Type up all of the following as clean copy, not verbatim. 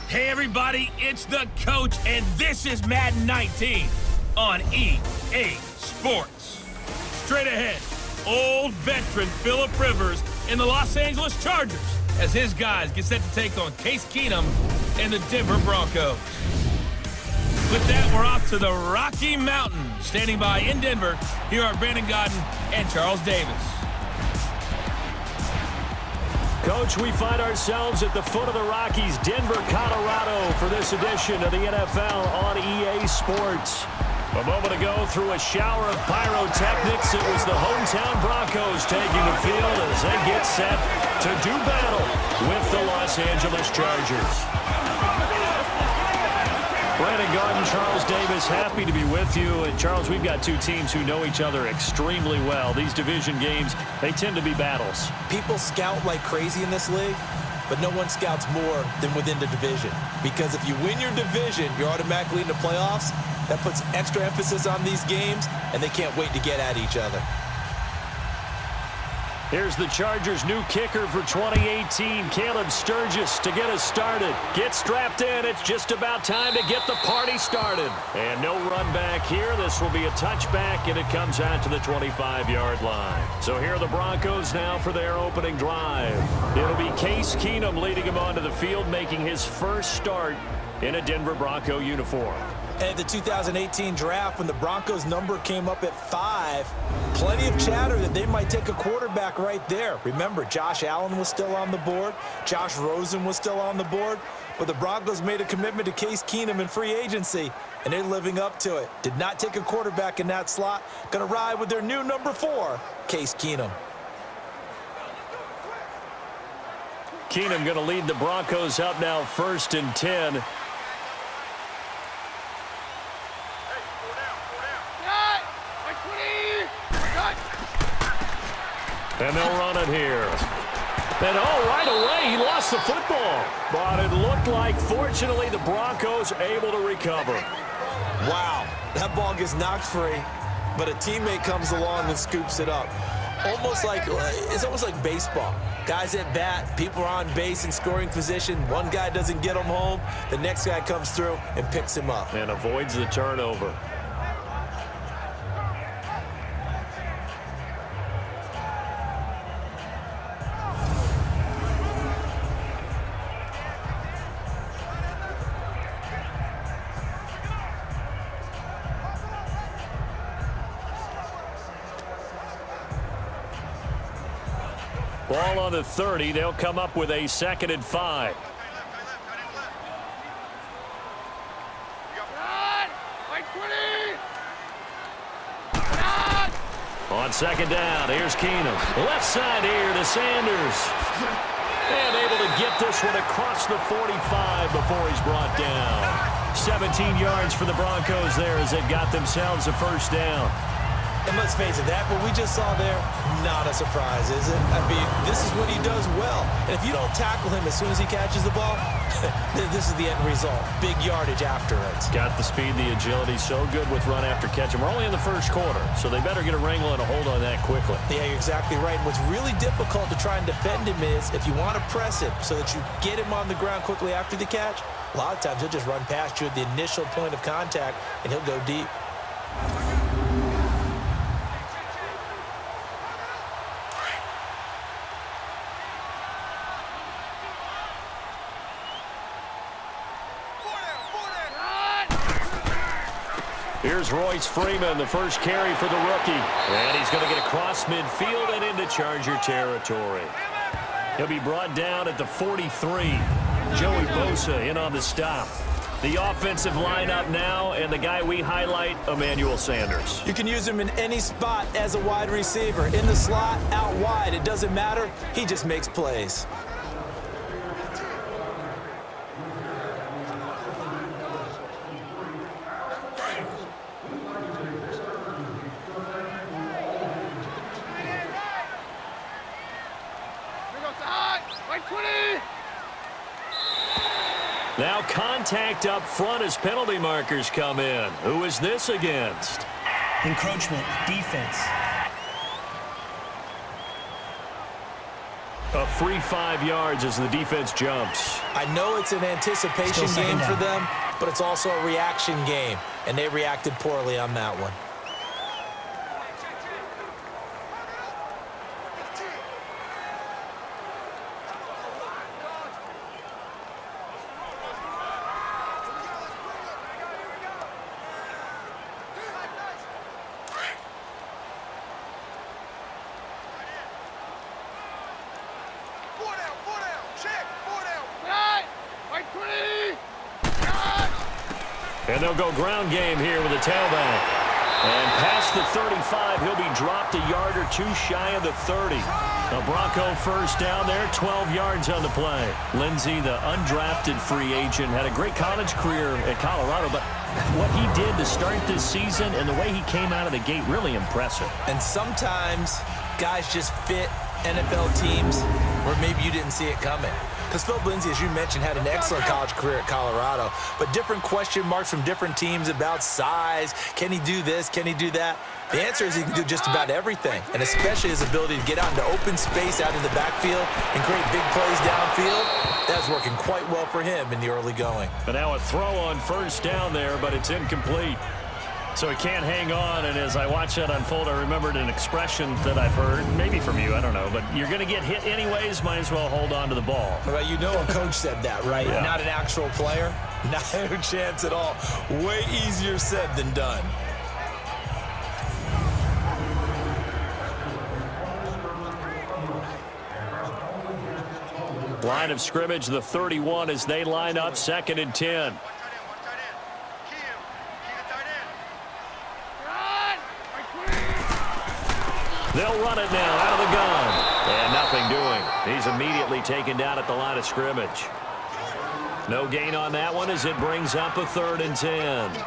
Hey everybody, it's the coach, and this is Madden 19 on EA Sports. Straight ahead, old veteran Phillip Rivers and the Los Angeles Chargers as his guys get set to take on Case Keenum and the Denver Broncos. With that, we're off to the Rocky Mountains. Standing by in Denver, here are Brandon Godden and Charles Davis. Coach, we find ourselves at the foot of the Rockies, Denver, Colorado, for this edition of the NFL on EA Sports. A moment ago, through a shower of pyrotechnics, it was the hometown Broncos taking the field as they get set to do battle with the Los Angeles Chargers. Brandon Garden, Charles Davis, happy to be with you. And Charles, we've got two teams who know each other extremely well. These division games, they tend to be battles. People scout like crazy in this league, but no one scouts more than within the division. Because if you win your division, you're automatically in the playoffs. That puts extra emphasis on these games, and they can't wait to get at each other. Here's the Chargers' new kicker for 2018, Caleb Sturgis, to get us started. Get strapped in. It's just about time to get the party started. And no run back here. This will be a touchback, and it comes out to the 25-yard line. So here are the Broncos now for their opening drive. It'll be Case Keenum leading him onto the field, making his first start in a Denver Bronco uniform. And the 2018 draft, when the Broncos number came up at 5, plenty of chatter that they might take a quarterback right there. Remember, Josh Allen was still on the board. Josh Rosen was still on the board. But the Broncos made a commitment to Case Keenum in free agency, and they're living up to it. Did not take a quarterback in that slot. Going to ride with their new number 4, Case Keenum. Keenum going to lead the Broncos up now 1st and 10. And they'll run it here. And right away, he lost the football. But it looked like, fortunately, the Broncos able to recover. Wow, that ball gets knocked free, but a teammate comes along and scoops it up. It's almost like baseball. Guys at bat, people are on base in scoring position. One guy doesn't get him home. The next guy comes through and picks him up. And avoids the turnover. Ball on the 30. They'll come up with a 2nd and 5. On 2nd down, here's Keenum. Left side here to Sanders. And able to get this one across the 45 before he's brought down. 17 yards for the Broncos there as they got themselves a 1st down. And let's face it, that what we just saw there, not a surprise, is it? I mean, this is what he does well. And if you don't tackle him as soon as he catches the ball, this is the end result. Big yardage after it. Got the speed, the agility, so good with run after catch. And we're only in the 1st quarter, so they better get a wrangle and a hold on that quickly. Yeah, you're exactly right. What's really difficult to try and defend him is if you want to press him so that you get him on the ground quickly after the catch, a lot of times he'll just run past you at the initial point of contact, and he'll go deep. Here's Royce Freeman, the first carry for the rookie. And he's going to get across midfield and into Charger territory. He'll be brought down at the 43. Joey Bosa in on the stop. The offensive lineup now, and the guy we highlight, Emmanuel Sanders. You can use him in any spot as a wide receiver. In the slot, out wide, it doesn't matter. He just makes plays. Now contact up front as penalty markers come in. Who is this against? Encroachment, defense. A free 5 yards as the defense jumps. I know it's an anticipation game for them, but it's also a reaction game, and they reacted poorly on that one. And they'll go ground game here with a tailback. And past the 35, he'll be dropped a yard or two shy of the 30. A Bronco first down there, 12 yards on the play. Lindsey, the undrafted free agent, had a great college career at Colorado, but what he did to start this season and the way he came out of the gate, really impressive. And sometimes guys just fit NFL teams where maybe you didn't see it coming. Because Phil Lindsey, as you mentioned, had an excellent college career at Colorado, but different question marks from different teams about size. Can he do this? Can he do that? The answer is he can do just about everything, and especially his ability to get out into open space out in the backfield and create big plays downfield. That's working quite well for him in the early going. But now a throw on first down there, but it's incomplete. So he can't hang on, and as I watch that unfold, I remembered an expression that I've heard, maybe from you, I don't know, but you're going to get hit anyways, might as well hold on to the ball. Well, you know a coach said that, right? Yeah. Not an actual player. No chance at all. Way easier said than done. Line of scrimmage, the 31 as they line up, 2nd and 10. They'll run it now out of the gun. And nothing doing. He's immediately taken down at the line of scrimmage. No gain on that one as it brings up a 3rd and 10.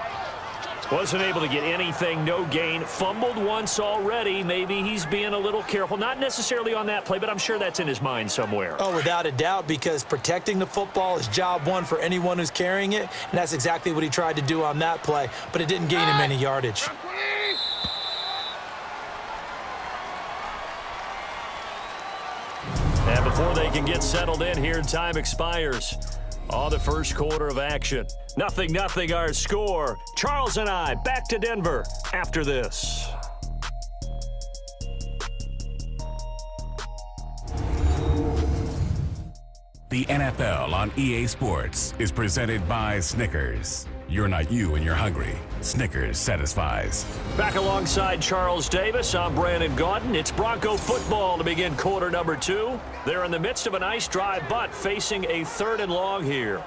Wasn't able to get anything, no gain. Fumbled once already. Maybe he's being a little careful. Not necessarily on that play, but I'm sure that's in his mind somewhere. Oh, without a doubt, because protecting the football is job one for anyone who's carrying it, and that's exactly what he tried to do on that play, but it didn't gain him any yardage. And before they can get settled in here, time expires on the first quarter of action. 0-0 our score. Charles and I back to Denver after this. The NFL on EA Sports is presented by Snickers. You're not you when you're hungry. Snickers satisfies. Back alongside Charles Davis, I'm Brandon Gaudin. It's Bronco football to begin quarter number 2. They're in the midst of a nice drive, but facing a 3rd and long here.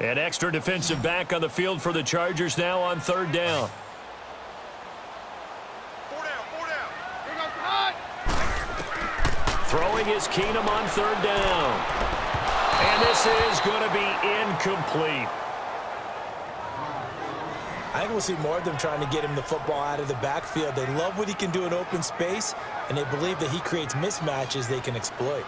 An extra defensive back on the field for the Chargers now on 3rd down. Throwing is Keenum on 3rd down. And this is going to be incomplete. I think we'll see more of them trying to get him the football out of the backfield. They love what he can do in open space, and they believe that he creates mismatches they can exploit.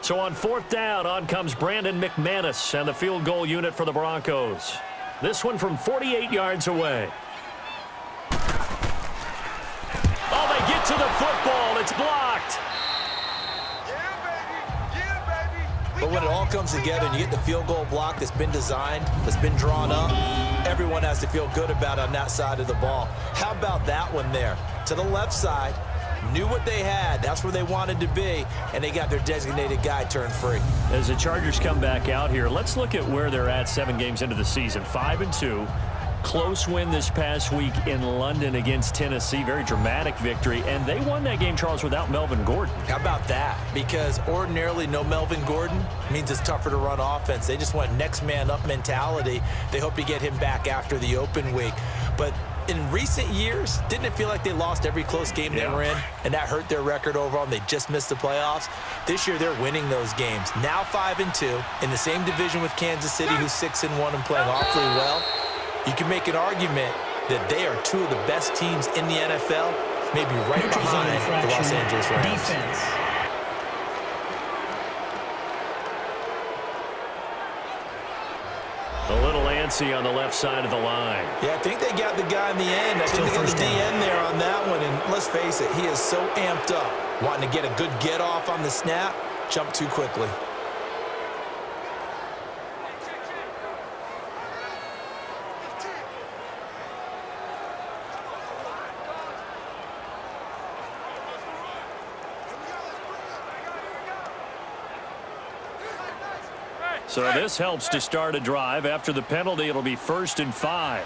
So on 4th down, on comes Brandon McManus and the field goal unit for the Broncos. This one from 48 yards away. Oh, they get to the football. It's blocked. But when it all comes together and you get the field goal block that's been designed, that's been drawn up, everyone has to feel good about it on that side of the ball. How about that one there? To the left side, knew what they had. That's where they wanted to be, and they got their designated guy turned free. As the Chargers come back out here, let's look at where they're at 7 games into the season. 5-2. Close win this past week in London against Tennessee. Very dramatic victory. And they won that game, Charles, without Melvin Gordon. How about that? Because ordinarily no Melvin Gordon means it's tougher to run offense. They just want next man up mentality. They hope to get him back after the open week. But in recent years, didn't it feel like they lost every close game they were in? And that hurt their record overall, and they just missed the playoffs. This year, they're winning those games. Now 5-2, in the same division with Kansas City, who's 6-1 and playing awfully well. You can make an argument that they are 2 of the best teams in the NFL, maybe right behind the Los Angeles Rams. Defense. A little antsy on the left side of the line. Yeah, I think they got the guy in the end. I think they got the DN there on that one. And let's face it, he is so amped up, wanting to get a good get off on the snap, jump too quickly. So this helps to start a drive. After the penalty, it'll be 1st and 5.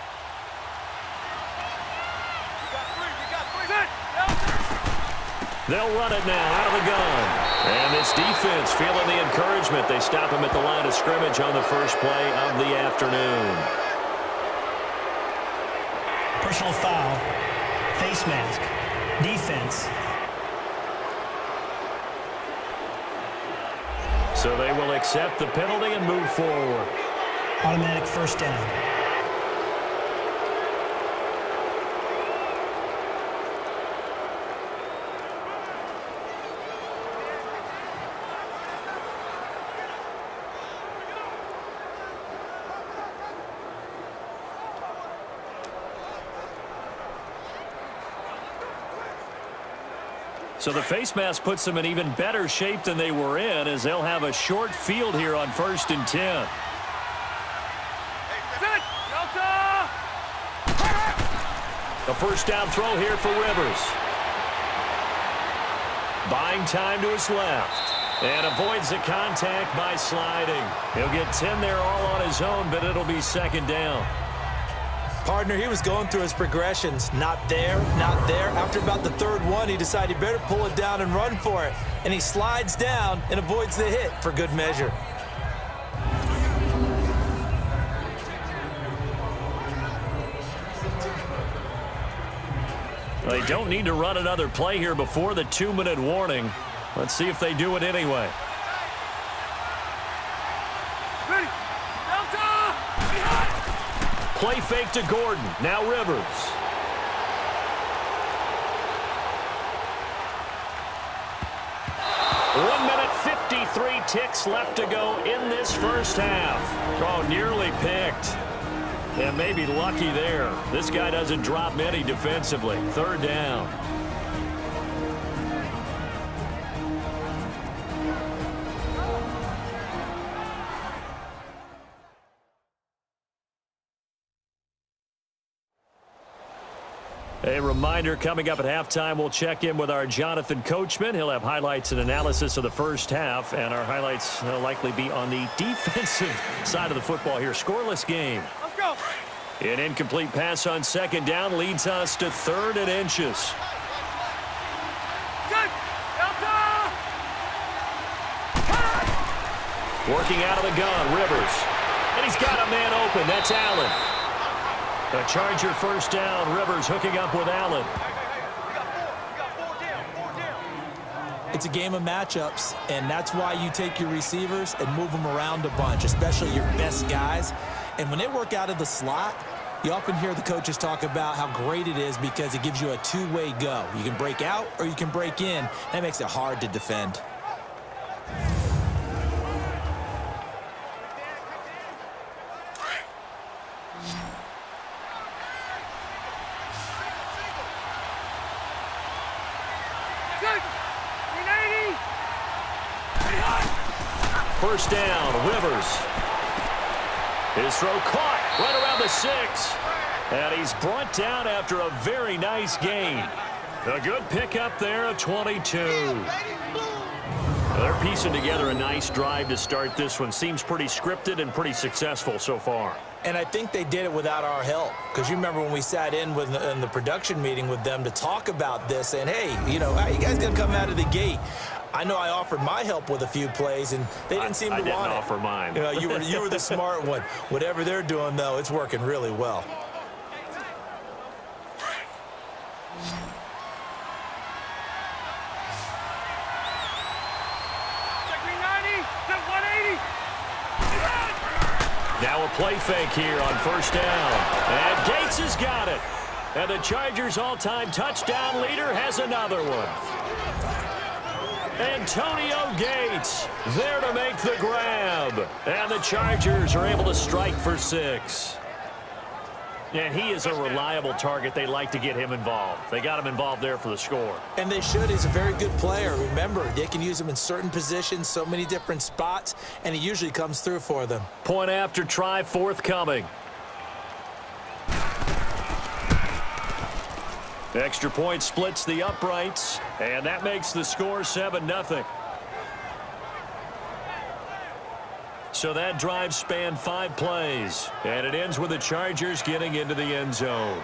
They'll run it now out of the gun. And this defense feeling the encouragement. They stop him at the line of scrimmage on the first play of the afternoon. Personal foul, face mask, defense. So they will accept the penalty and move forward. Automatic first down. So the face mask puts them in even better shape than they were in, as they'll have a short field here on 1st and 10. A first down throw here for Rivers. Buying time to his left. And avoids the contact by sliding. He'll get 10 there all on his own, but it'll be 2nd down. Partner, he was going through his progressions. Not there, not there. After about the 3rd one, he decided he better pull it down and run for it. And he slides down and avoids the hit for good measure. They don't need to run another play here before the 2-minute warning. Let's see if they do it anyway. Play fake to Gordon. Now Rivers. One minute, 53 ticks left to go in this first half. Oh, nearly picked. And maybe lucky there. This guy doesn't drop many defensively. 3rd down. A reminder, coming up at halftime, we'll check in with our Jonathan Coachman. He'll have highlights and analysis of the first half, and our highlights will likely be on the defensive side of the football here. Scoreless game. Let's go. An incomplete pass on 2nd down leads us to 3rd and inches. Working out of the gun, Rivers. And he's got a man open. That's Allen. A Charger first down. Rivers hooking up with Allen. It's a game of matchups, and that's why you take your receivers and move them around a bunch, especially your best guys. And when they work out of the slot, you often hear the coaches talk about how great it is because it gives you a two-way go. You can break out or you can break in. That makes it hard to defend. First down, Rivers. His throw caught right around the 6. And he's brought down after a very nice gain. A good pickup there, a 22. They're piecing together a nice drive to start this one. Seems pretty scripted and pretty successful so far. And I think they did it without our help. Because you remember when we sat in the production meeting with them to talk about this, and hey, you know, how you guys gonna come out of the gate? I know I offered my help with a few plays, and they didn't seem to want it. I didn't offer mine. You know, you were the smart one. Whatever they're doing, though, it's working really well. Now a play fake here on first down. And Gates has got it. And the Chargers' all-time touchdown leader has another one. Antonio Gates there to make the grab. And the Chargers are able to strike for 6. And he is a reliable target. They like to get him involved. They got him involved there for the score. And they should. He's a very good player. Remember, they can use him in certain positions, so many different spots, and he usually comes through for them. Point after try forthcoming. Extra point splits the uprights, and that makes the score 7-0. So that drive spanned 5 plays, and it ends with the Chargers getting into the end zone.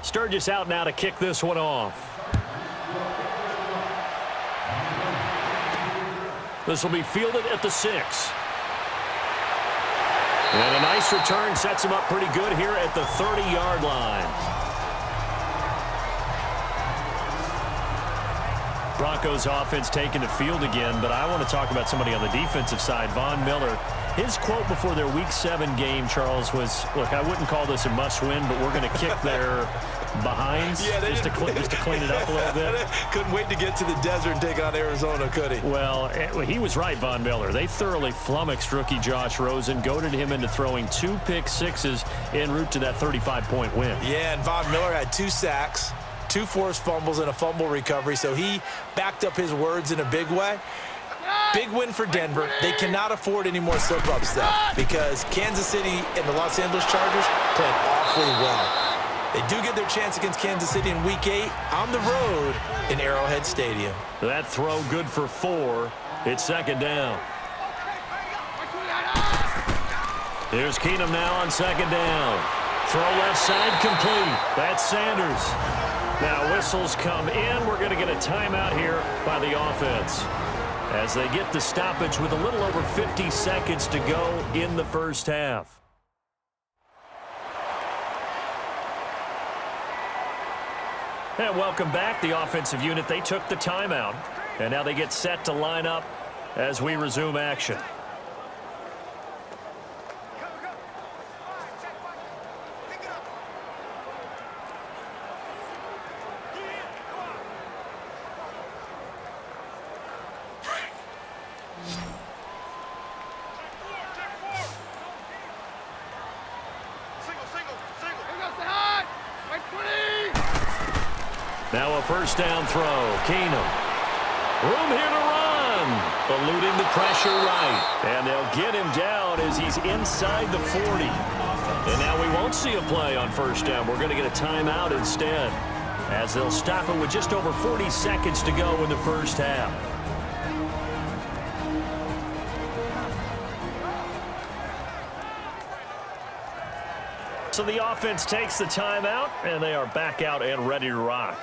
Sturgis out now to kick this one off. This will be fielded at the 6. And a nice return sets him up pretty good here at the 30-yard line. Broncos offense taking the field again, but I want to talk about somebody on the defensive side, Von Miller. His quote before their Week 7 game, Charles, was, look, I wouldn't call this a must-win, but we're going to kick their behinds just to clean it up a little bit. Couldn't wait to get to the desert and take on Arizona, could he? Well, he was right, Von Miller. They thoroughly flummoxed rookie Josh Rosen, goaded him into throwing 2 pick sixes en route to that 35-point win. Yeah, and Von Miller had 2 sacks, 2 forced fumbles, and a fumble recovery, so he backed up his words in a big way. Big win for Denver. They cannot afford any more slip-ups, though, because Kansas City and the Los Angeles Chargers played awfully well. They do get their chance against Kansas City in Week 8 on the road in Arrowhead Stadium. That throw good for 4. It's 2nd down. Here's Keenum now on 2nd down. Throw left side complete. That's Sanders. Now whistles come in. We're going to get a timeout here by the offense as they get the stoppage with a little over 50 seconds to go in the first half. And welcome back. The offensive unit, they took the timeout, and now they get set to line up as we resume action. Now a first down throw. Keenum. Room here to run. Eluding the pressure right. And they'll get him down as he's inside the 40. And now we won't see a play on first down. We're going to get a timeout instead, as they'll stop it with just over 40 seconds to go in the first half. So the offense takes the timeout, and they are back out and ready to rock.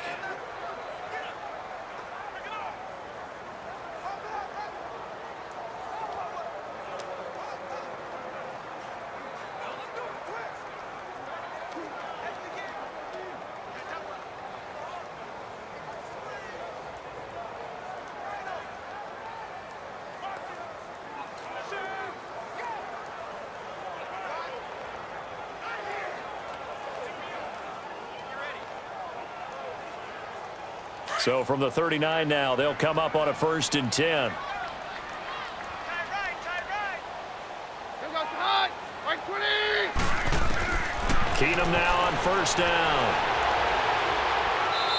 So from the 39 now, they'll come up on a 1st and 10. Keenum now on 1st down.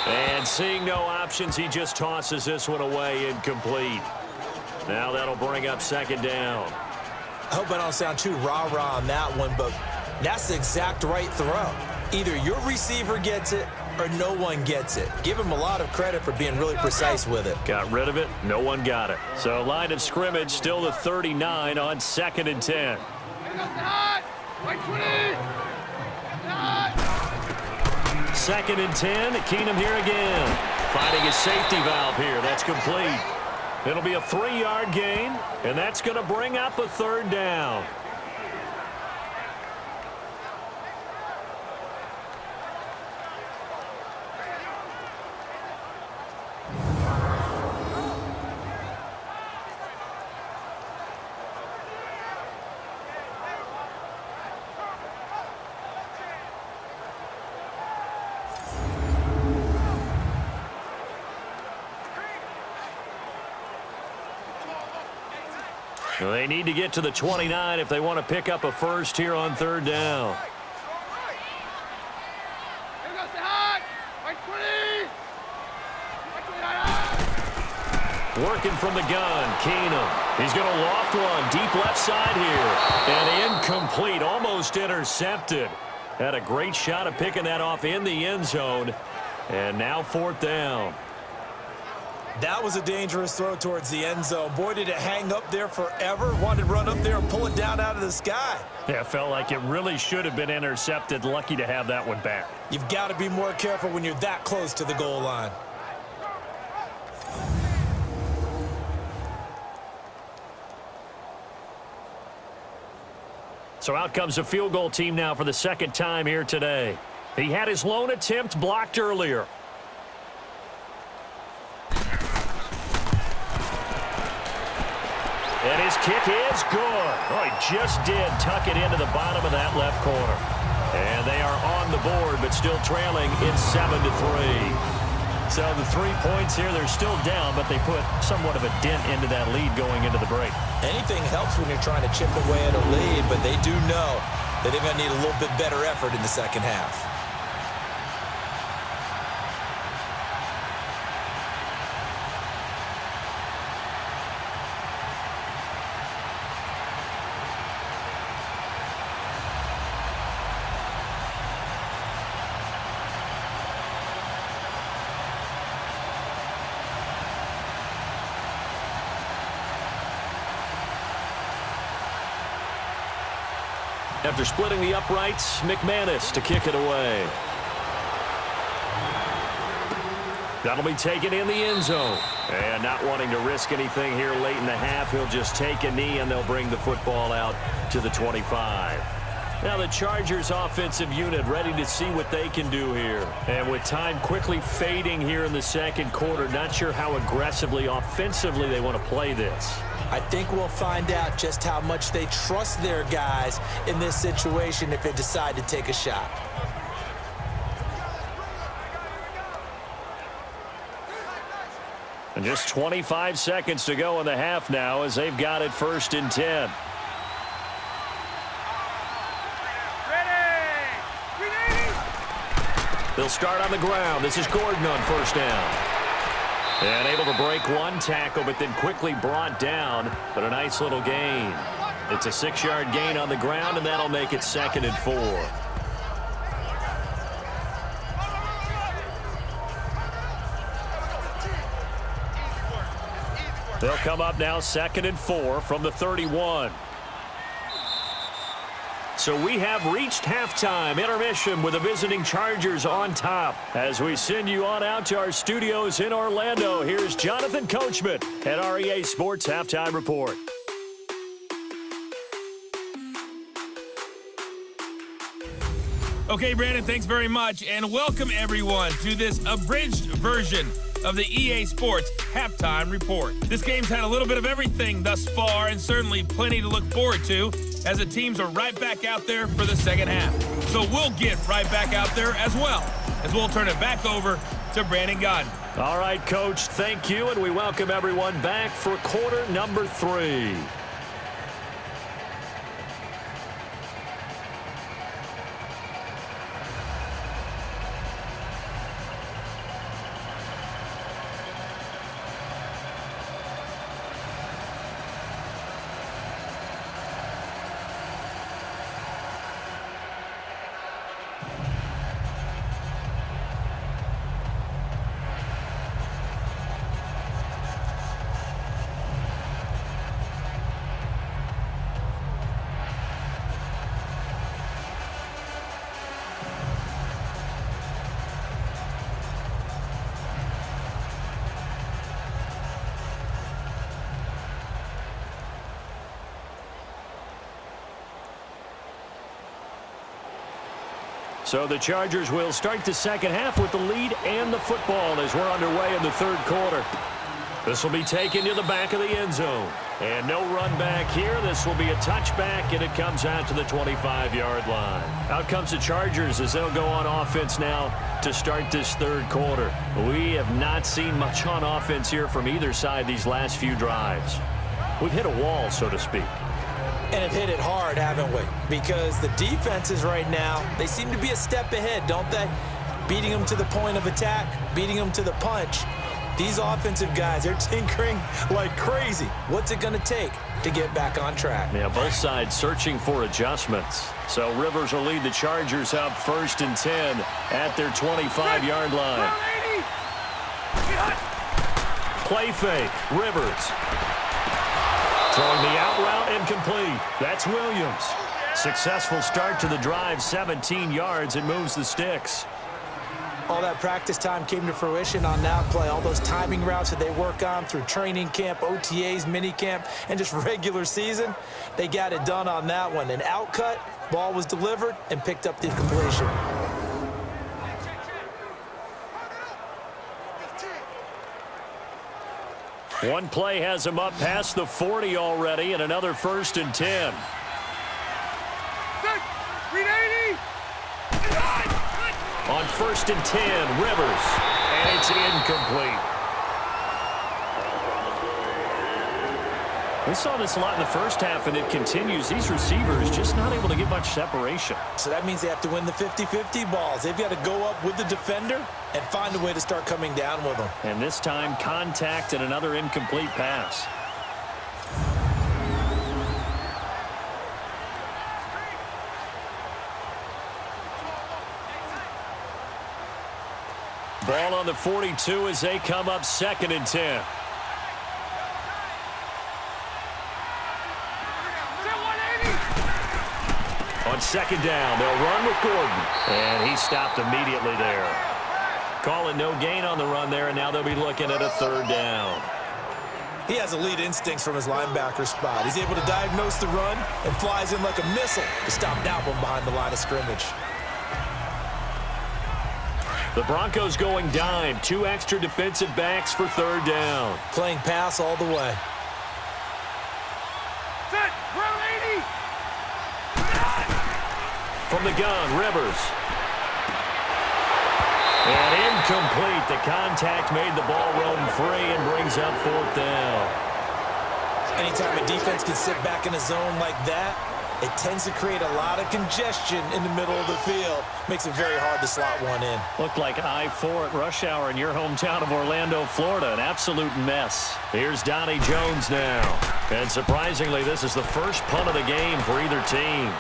And seeing no options, he just tosses this one away incomplete. Now that'll bring up 2nd down. I hope I don't sound too rah-rah on that one, but that's the exact right throw. Either your receiver gets it or no one gets it. Give him a lot of credit for being really precise with it. Got rid of it. No one got it. So line of scrimmage still the 39 on 2nd and 10. Second and 10. Keenum here again. Finding his safety valve here. That's complete. It'll be a 3-yard gain, and that's going to bring up a third down. Well, they need to get to the 29 if they want to pick up a first here on third down. Working from the gun, Keenum. He's going to loft one deep left side here. And incomplete, almost intercepted. Had a great shot of picking that off in the end zone. And now fourth down. That was a dangerous throw towards the end zone. Boy, did it hang up there forever. Wanted to run up there and pull it down out of the sky. Yeah, it felt like it really should have been intercepted. Lucky to have that one back. You've got to be more careful when you're that close to the goal line. So out comes a field goal team now for the second time here today. He had his lone attempt blocked earlier. And his kick is good. Oh, he just did tuck it into the bottom of that left corner. And they are on the board, but still trailing. It's 7-3. So the 3 points here, they're still down, but they put somewhat of a dent into that lead going into the break. Anything helps when you're trying to chip away at a lead, but they do know that they're going to need a little bit better effort in the second half. After splitting the uprights, McManus to kick it away. That'll be taken in the end zone. And not wanting to risk anything here late in the half, he'll just take a knee and they'll bring the football out to the 25. Now the Chargers offensive unit ready to see what they can do here. And with time quickly fading here in the second quarter, not sure how aggressively offensively they want to play this. I think we'll find out just how much they trust their guys in this situation if they decide to take a shot. And just 25 seconds to go in the half now as they've got it 1st and 10. They'll start on the ground. This is Gordon on 1st down. And able to break one tackle, but then quickly brought down. But a nice little gain. It's a 6-yard gain on the ground, and that'll make it 2nd and 4. They'll come up now 2nd and 4 from the 31. So we have reached halftime intermission with the visiting Chargers on top. As we send you on out to our studios in Orlando, here's Jonathan Coachman at REA Sports Halftime Report. Okay, Brandon, thanks very much, and welcome everyone to this abridged version of the EA Sports Halftime Report. This game's had a little bit of everything thus far, and certainly plenty to look forward to, as the teams are right back out there for the second half. So we'll get right back out there as well, as we'll turn it back over to Brandon Godden. All right, Coach, thank you, and we welcome everyone back for quarter number 3. So the Chargers will start the second half with the lead and the football as we're underway in the third quarter. This will be taken to the back of the end zone. And no run back here. This will be a touchback, and it comes out to the 25-yard line. Out comes the Chargers as they'll go on offense now to start this third quarter. We have not seen much on offense here from either side these last few drives. We've hit a wall, so to speak. And have hit it hard, haven't we? Because the defenses right now, they seem to be a step ahead, don't they? Beating them to the point of attack, beating them to the punch. These offensive guys, they're tinkering like crazy. What's it going to take to get back on track? Yeah, both sides searching for adjustments. So Rivers will lead the Chargers up 1st and 10 at their 25-yard line. Play fake. Rivers. Throwing the out route incomplete. That's Williams. Successful start to the drive, 17 yards, and moves the sticks. All that practice time came to fruition on that play. All those timing routes that they work on through training camp, OTAs, mini camp, and just regular season, they got it done on that one. An outcut, ball was delivered, and picked up the completion. One play has him up past the 40 already, and another 1st and 10. On 1st and 10, Rivers, and it's incomplete. We saw this a lot in the first half, and it continues. These receivers just not able to get much separation. So that means they have to win the 50-50 balls. They've got to go up with the defender and find a way to start coming down with them. And this time, contact and another incomplete pass. Ball on the 42 as they come up 2nd and 10. On 2nd down, they'll run with Gordon. And he stopped immediately there. Call it no gain on the run there, and now they'll be looking at a 3rd down. He has elite instincts from his linebacker spot. He's able to diagnose the run and flies in like a missile to stop that one behind the line of scrimmage. The Broncos going dime. 2 extra defensive backs for 3rd down. Playing pass all the way. From the gun, Rivers. And incomplete. The contact made the ball roam free and brings up 4th down. Anytime a defense can sit back in a zone like that, it tends to create a lot of congestion in the middle of the field. Makes it very hard to slot one in. Looked like I-4 at rush hour in your hometown of Orlando, Florida. An absolute mess. Here's Donnie Jones now. And surprisingly, this is the first punt of the game for either team.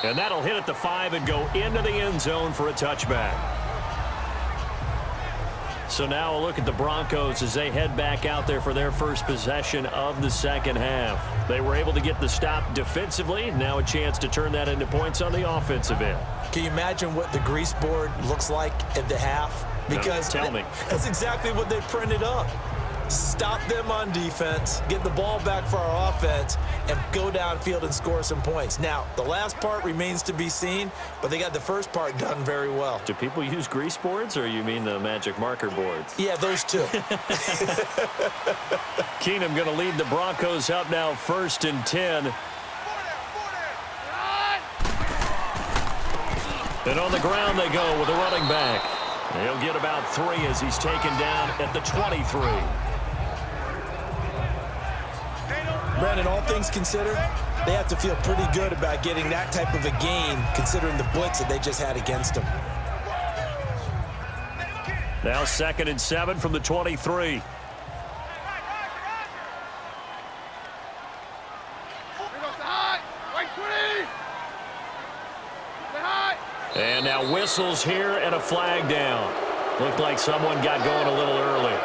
And that'll hit at the 5 and go into the end zone for a touchback. So now a look at the Broncos as they head back out there for their first possession of the second half. They were able to get the stop defensively. Now a chance to turn that into points on the offensive end. Can you imagine what the grease board looks like at the half? Because no, tell me. That's exactly what they printed up. Stop them on defense, get the ball back for our offense, and go downfield and score some points. Now, the last part remains to be seen, but they got the first part done very well. Do people use grease boards, or you mean the magic marker boards? Yeah, those two. Keenum going to lead the Broncos up now 1st and 10. And on the ground they go with a running back. He'll get about 3 as he's taken down at the 23. Brandon, all things considered, they have to feel pretty good about getting that type of a gain, considering the blitz that they just had against them. Now 2nd and 7 from the 23. And now whistles here and a flag down. Looked like someone got going a little early.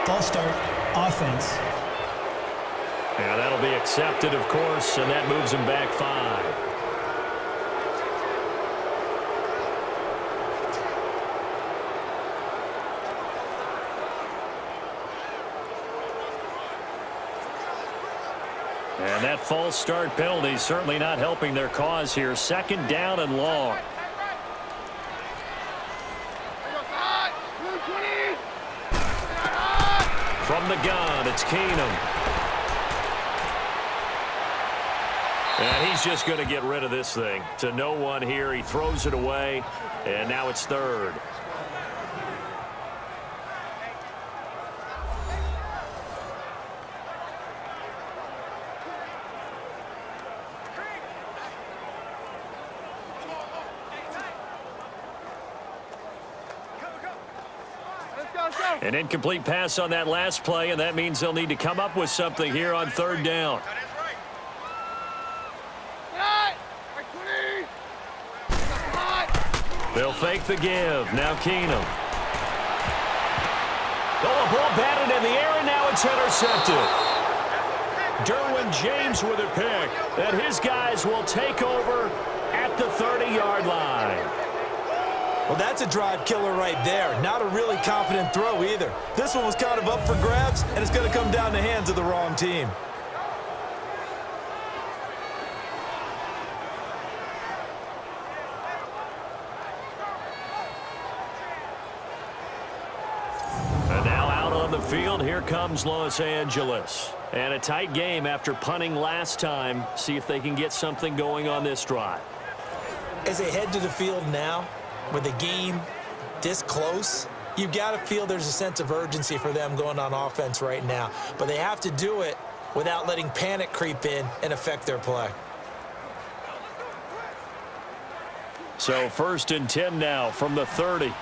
False start, offense. Yeah, that'll be accepted, of course, and that moves him back 5. And that false start penalty certainly not helping their cause here. 2nd down and long. From the gun, it's Keenum. And he's just going to get rid of this thing. To no one here. He throws it away, and now it's 3rd. An incomplete pass on that last play, and that means they'll need to come up with something here on 3rd down. They'll fake the give. Now Keenum. Oh, a ball batted in the air, and now it's intercepted. Derwin James with a pick. And his guys will take over at the 30-yard line. Well, that's a drive killer right there. Not a really confident throw either. This one was kind of up for grabs, and it's going to come down the hands of the wrong team. And now out on the field, here comes Los Angeles. And a tight game after punting last time. See if they can get something going on this drive. As they head to the field now, with the game this close, you've got to feel there's a sense of urgency for them going on offense right now. But they have to do it without letting panic creep in and affect their play. So 1st and 10 now from the 30.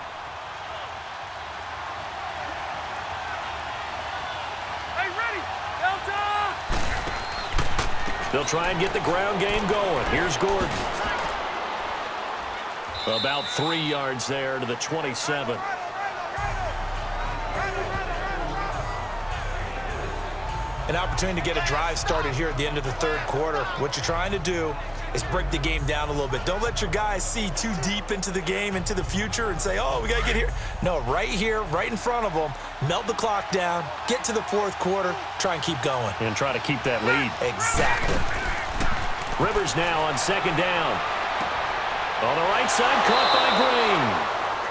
They'll try and get the ground game going. Here's Gordon. About 3 yards there to the 27. An opportunity to get a drive started here at the end of the 3rd quarter. What you're trying to do is break the game down a little bit. Don't let your guys see too deep into the game, into the future, and say, oh, we got to get here. No, right here, right in front of them, melt the clock down, get to the 4th quarter, try and keep going. And try to keep that lead. Exactly. Rivers now on 2nd down. On the right side, caught by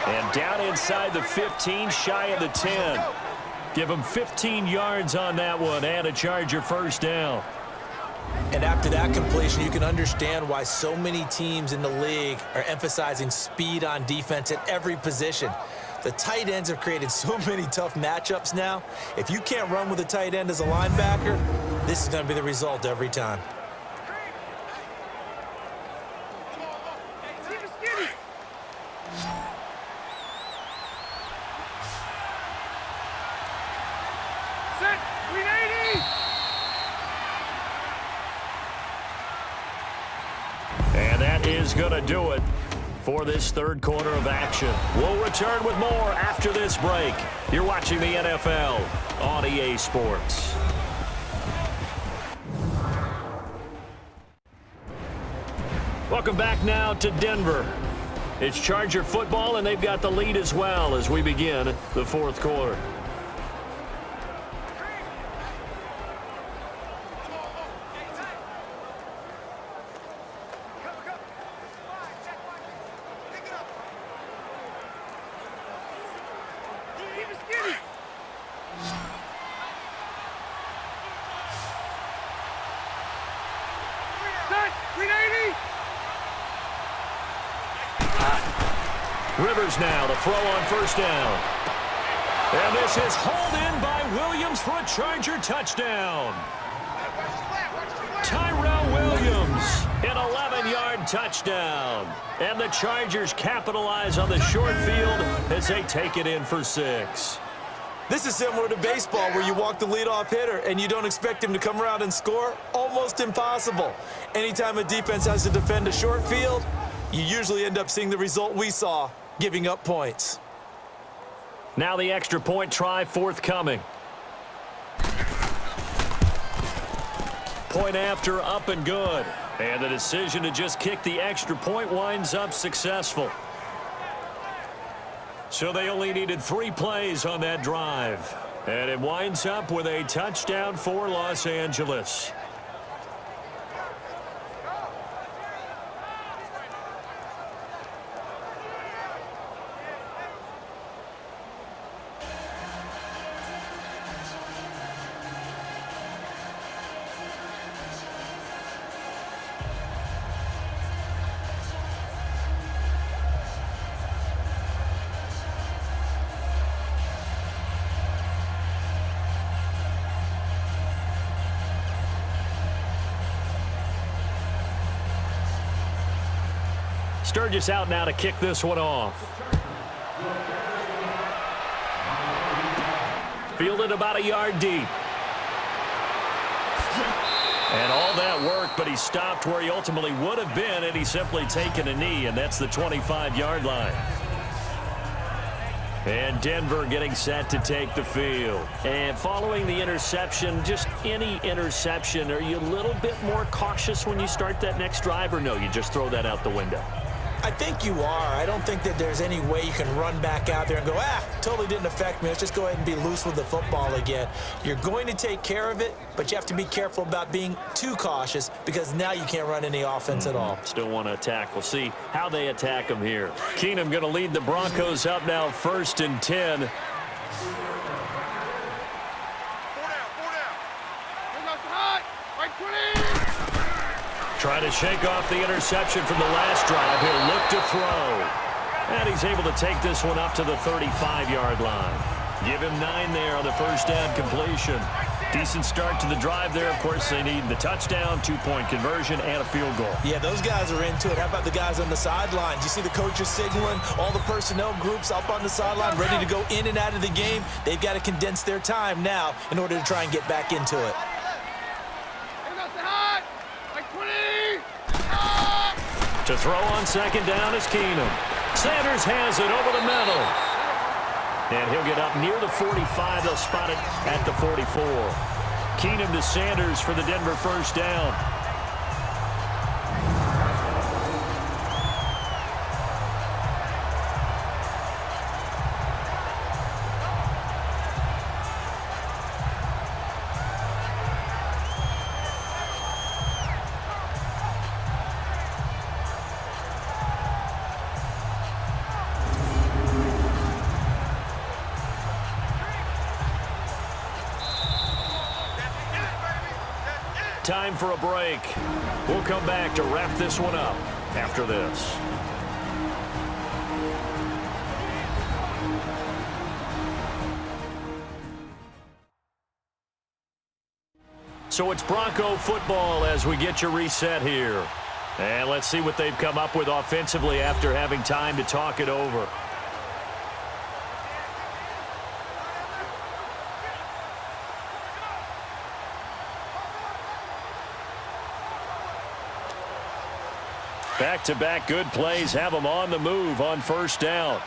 Green. And down inside the 15, shy of the 10. Give him 15 yards on that one and a Charger 1st down. And after that completion, you can understand why so many teams in the league are emphasizing speed on defense at every position. The tight ends have created so many tough matchups now. If you can't run with a tight end as a linebacker, this is going to be the result every time. And that is going to do it for this 3rd quarter of action. We'll return with more after this break. You're watching the NFL on EA Sports. Welcome back now to Denver. It's Charger football, and they've got the lead as well as we begin the 4th quarter. Rivers now to throw on 1st down. And this is hauled in by Williams for a Charger touchdown. Tyrell Williams, an 11-yard touchdown. And the Chargers capitalize on the short field as they take it in for 6. This is similar to baseball where you walk the leadoff hitter and you don't expect him to come around and score. Almost impossible. Anytime a defense has to defend a short field, you usually end up seeing the result we saw, giving up points. Now the extra point try forthcoming. Point after, up and good. And the decision to just kick the extra point winds up successful. So they only needed 3 plays on that drive. And it winds up with a touchdown for Los Angeles. Sturgis out now to kick this one off. Fielded about a yard deep. And all that work, but he stopped where he ultimately would have been had he simply taken a knee, and that's the 25-yard line. And Denver getting set to take the field. And following the interception, just any interception, are you a little bit more cautious when you start that next drive, or no, you just throw that out the window? I think you are. I don't think that there's any way you can run back out there and go, totally didn't affect me. Let's just go ahead and be loose with the football again. You're going to take care of it, but you have to be careful about being too cautious because now you can't run any offense at all. Still want to attack. We'll see how they attack them here. Keenum going to lead the Broncos up now 1st and 10. Trying to shake off the interception from the last drive. He'll look to throw. And he's able to take this one up to the 35-yard line. Give him 9 there on the first down completion. Decent start to the drive there. Of course, they need the touchdown, 2-point conversion, and a field goal. Yeah, those guys are into it. How about the guys on the sidelines? You see the coaches signaling, all the personnel groups up on the sideline, ready to go in and out of the game. They've got to condense their time now in order to try and get back into it. To throw on second down is Keenum. Sanders has it over the middle. And he'll get up near the 45. They'll spot it at the 44. Keenum to Sanders for the Denver first down. Time for a break. We'll come back to wrap this one up after this. So it's Bronco football as we get you reset here. And let's see what they've come up with offensively after having time to talk it over. Back-to-back good plays have them on the move on first down.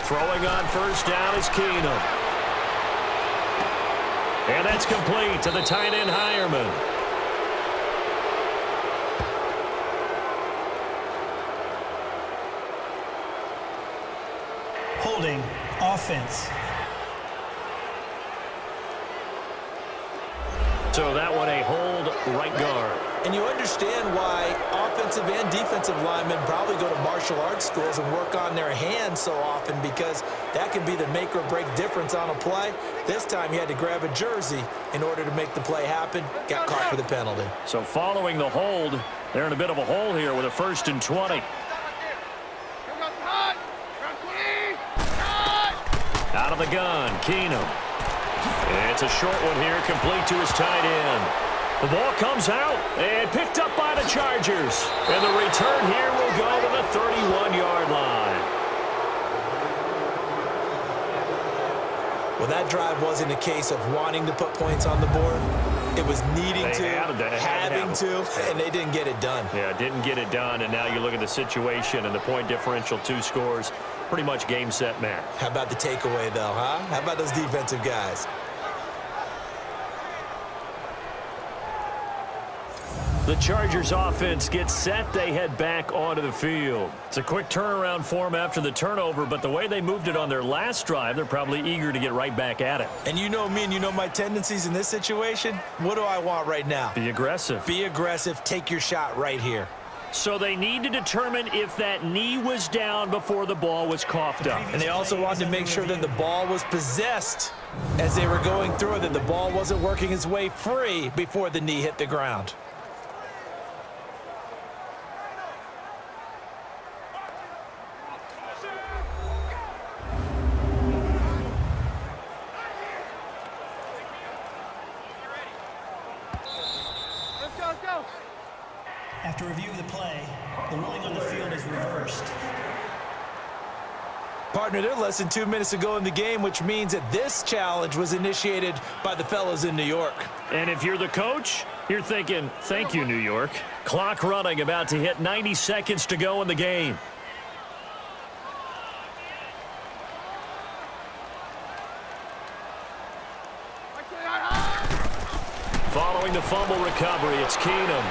Throwing on first down is Keenum. And that's complete to the tight end Hireman. Holding offense. So that one a hold right guard. And you understand why offensive and defensive linemen probably go to martial arts schools and work on their hands so often, because that can be the make or break difference on a play. This time he had to grab a jersey in order to make the play happen. Got caught for the penalty. So following the hold, they're in a bit of a hole here with a 1st and 20. Out of the gun, Keenum. It's a short one here, complete to his tight end. The ball comes out and picked up by the Chargers. And the return here will go to the 31-yard line. Well, that drive wasn't a case of wanting to put points on the board. It was needing having to, and they didn't get it done. Yeah, didn't get it done, and now you look at the situation and the point differential, 2 scores, pretty much game, set, match. How about the takeaway, though, huh? How about those defensive guys? The Chargers offense gets set. They head back onto the field. It's a quick turnaround for them after the turnover, but the way they moved it on their last drive, they're probably eager to get right back at it. And you know me and you know my tendencies in this situation. What do I want right now? Be aggressive. Be aggressive. Take your shot right here. So they need to determine if that knee was down before the ball was coughed up. And they also wanted to make sure that the ball was possessed as they were going through it, that the ball wasn't working its way free before the knee hit the ground. After review of the play, the ruling on the field is reversed. Partner, they're less than 2 minutes ago in the game, which means that this challenge was initiated by the fellas in New York. And if you're the coach, you're thinking, thank you, New York. Clock running, about to hit 90 seconds to go in the game. Following the fumble recovery, it's Keenum.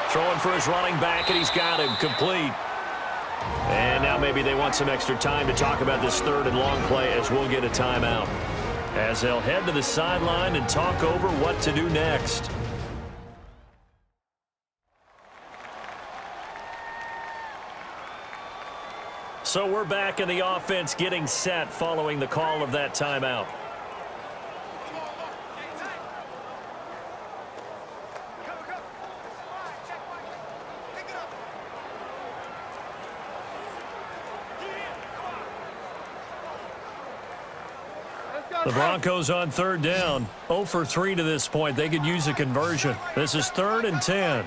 Throwing for his running back, and he's got him complete. And now maybe they want some extra time to talk about this third and long play as we'll get a timeout. As they'll head to the sideline and talk over what to do next. So we're back in the offense getting set following the call of that timeout. The Broncos on third down, 0 for 3 to this point. They could use a conversion. This is 3rd and 10.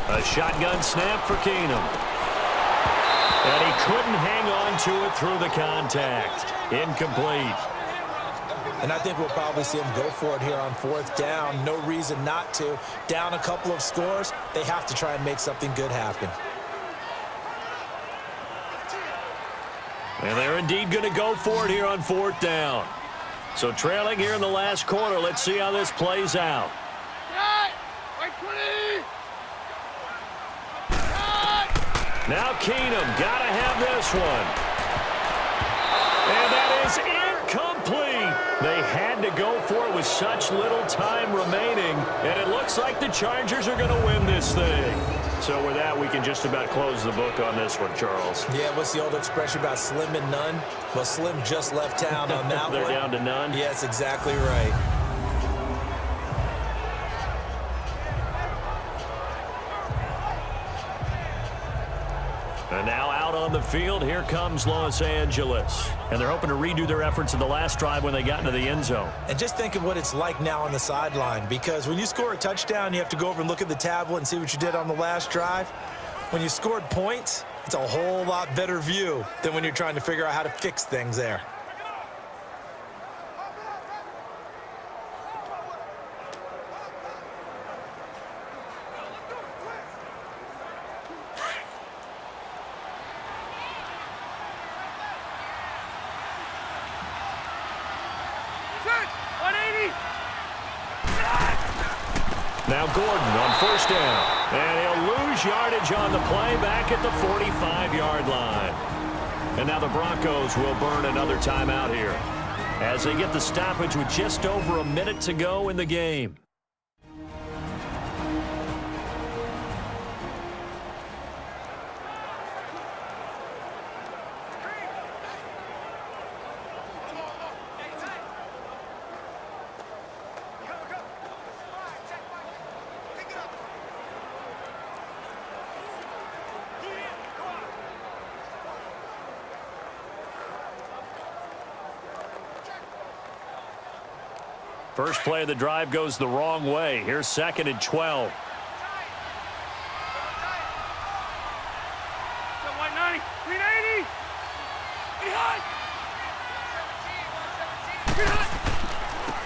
A shotgun snap for Keenum. And he couldn't hang on to it through the contact. Incomplete. And I think we'll probably see them go for it here on 4th down. No reason not to. Down a couple of scores, they have to try and make something good happen. And they're indeed going to go for it here on 4th down. So trailing here in the last quarter, let's see how this plays out. Now Keenum, got to have this one. And that is incomplete. They had to go for it with such little time remaining, and it looks like the Chargers are going to win this thing. So with that, we can just about close the book on this one, Charles. Yeah, what's the old expression about slim and none? Well, Slim just left town on that They're one. down to none? Yes, exactly right. And now out on the field, here comes Los Angeles. And they're hoping to redo their efforts in the last drive when they got into the end zone. And just think of what it's like now on the sideline, because when you score a touchdown, you have to go over and look at the tablet and see what you did on the last drive. When you scored points, it's a whole lot better view than when you're trying to figure out how to fix things there. Now Gordon on 1st down. And he'll lose yardage on the play back at the 45-yard line. And now the Broncos will burn another timeout here as they get the stoppage with just over a minute to go in the game. First play of the drive goes the wrong way. Here's 2nd and 12.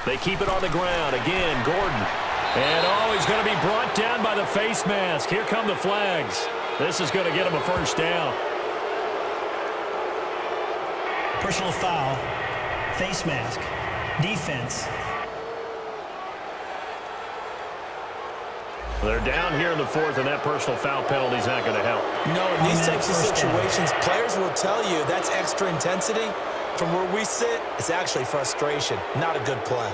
They keep it on the ground. Again, Gordon. And, he's going to be brought down by the face mask. Here come the flags. This is going to get him a 1st down. Personal foul, face mask, defense. They're down here in the 4th, and that personal foul penalty is not going to help. No, in these types of situations, players will tell you that's extra intensity. From where we sit, it's actually frustration, not a good play.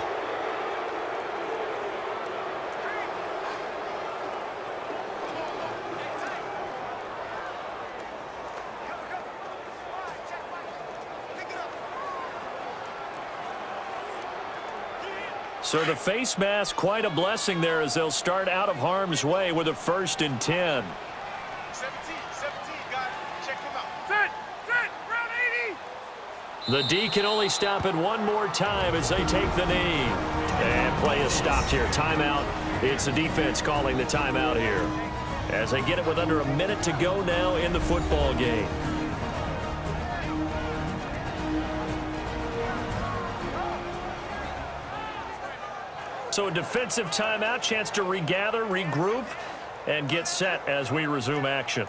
So the face mask, quite a blessing there as they'll start out of harm's way with a 1st and 10. 17, guys. Check him out. Set, round 80. The D can only stop it one more time as they take the knee. And play is stopped here. Timeout. It's the defense calling the timeout here, as they get it with under a minute to go now in the football game. So a defensive timeout, chance to regather, regroup, and get set as we resume action.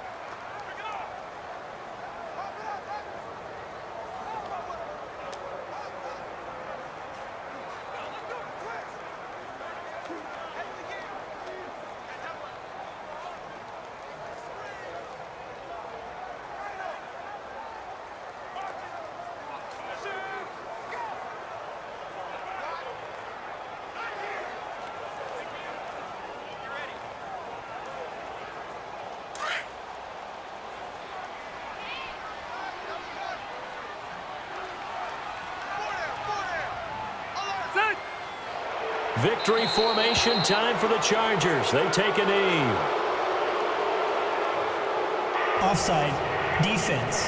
Victory formation time for the Chargers. They take a knee. Offside. Defense.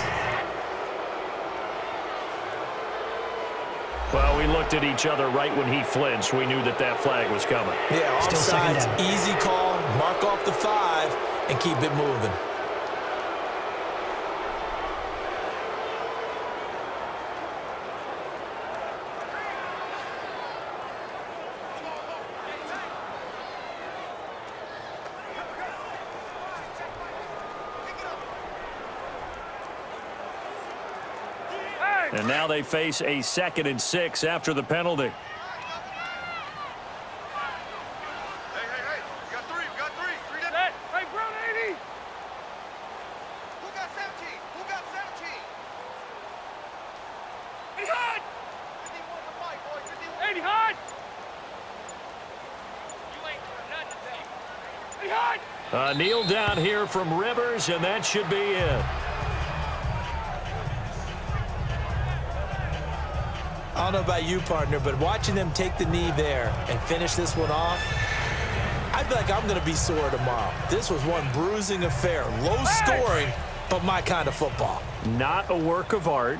Well, we looked at each other right when he flinched. We knew that that flag was coming. Yeah, Still second offsides, down. easy call, mark off the 5, and keep it moving. And now they face a 2nd and 6 after the penalty. Hey, we got three. Three down. Hey, Brown 80. Who got 17? Who got 17? Hey, hot. 51 to fight, boy. 51. 80 hot. You ain't doing nothing today. Hey, hot. Kneel down here from Rivers, and that should be it. I don't know about you, partner, but watching them take the knee there and finish this one off, I feel like I'm going to be sore tomorrow. This was one bruising affair. Low scoring, but my kind of football. Not a work of art,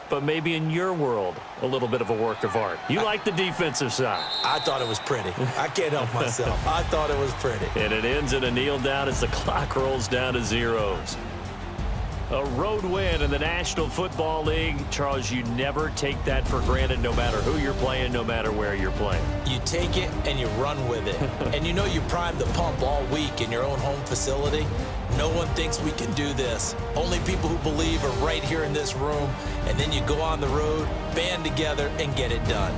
but maybe in your world, a little bit of a work of art. You like the defensive side. I thought it was pretty. I can't help myself. I thought it was pretty. And it ends in a kneel down as the clock rolls down to zeros. A road win in the National Football League. Charles, you never take that for granted, no matter who you're playing, no matter where you're playing. You take it and you run with it. And you know you primed the pump all week in your own home facility. No one thinks we can do this. Only people who believe are right here in this room. And then you go on the road, band together, and get it done.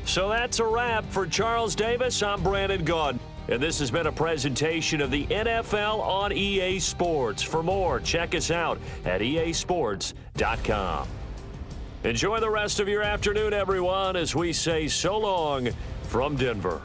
So that's a wrap for Charles Davis. I'm Brandon Gaudin, and this has been a presentation of the NFL on EA Sports. For more, check us out at easports.com. Enjoy the rest of your afternoon, everyone, as we say so long from Denver.